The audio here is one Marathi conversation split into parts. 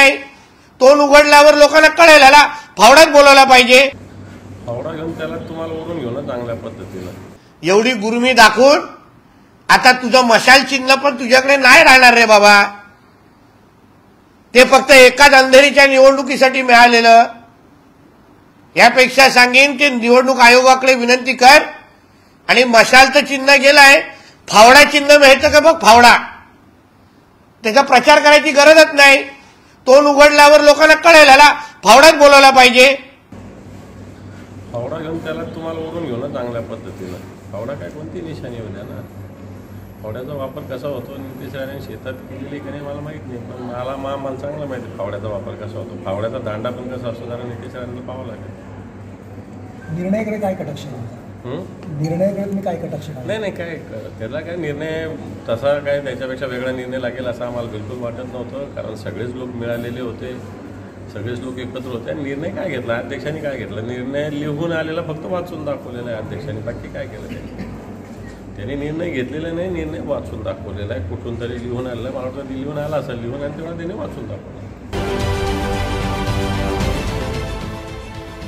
नाही। तोंड उघडल्यावर लोकांना कळेल, ह्याला फावड्यात बोलायला पाहिजे। फावडा घेऊन त्याला तुम्हाला ओढून घेऊ ना चांगल्या पद्धतीनं। एवढी गुरुमी दाखवून आता तुझं मशाल चिन्ह पण तुझ्याकडे नाही राहणार रे बाबा। ते फक्त एकाच अंधेरीच्या निवडणुकीसाठी मिळालेलं। यापेक्षा सांगेन की निवडणूक आयोगाकडे विनंती कर आणि मशालचं चिन्ह गेलाय, फावडा चिन्ह मिळतं का बघ, फावडा। त्याचा प्रचार करायची गरजच नाही। तोंड उघडल्यावर लोकांना कळेल, ह्याला फावड्यात बोलायला पाहिजे। फावडा घेऊन त्याला तुम्हाला ओढून घेऊ ना चांगल्या पद्धतीनं। फावडा काय कोणती निशाणी होत्या ना, फावड्याचा वापर कसा होतो नितीश राणे शेतात केलेली की नाही मला माहित नाही, पण मला चांगलं माहिती फावड्याचा वापर कसा होतो। फावड्याचा दांडा पण कसा असतो जरा नितीश राणेला पाहावं लागेल। निर्णयाकडे काय कटाक्ष निर्णयाकडे तुम्ही काय कटाक्ष नाही काय त्याला काय निर्णय तसा काय त्याच्यापेक्षा वेगळा निर्णय लागेल असं आम्हाला बिलकुल वाटत नव्हतं, कारण सगळेच लोक मिळालेले होते, सगळेच लोक एकत्र होते। आणि निर्णय काय घेतला अध्यक्षांनी, काय घेतला निर्णय लिहून आलेला फक्त वाचून दाखवलेला आहे अध्यक्षांनी, बाकी काय केलं त्यांनी निर्णय घेतलेला नाही, निर्णय वाचून दाखवलेला आहे। कुठून तरी लिहून आलेला मला वाटतं लिहून आला असं लिहून आणि तेव्हा त्यांनी वाचून दाखवलं।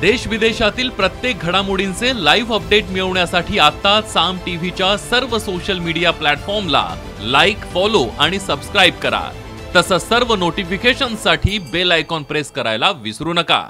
देश विदेशातील प्रत्येक घडामोडींचे लाईव्ह अपडेट मिळवण्यासाठी आता साम टीव्हीच्या सर्व सोशल मीडिया प्लॅटफॉर्मला लाईक, फॉलो आणि सबस्क्राईब करा। तसंच सर्व नोटिफिकेशनसाठी बेल आयकॉन प्रेस करायला विसरू नका।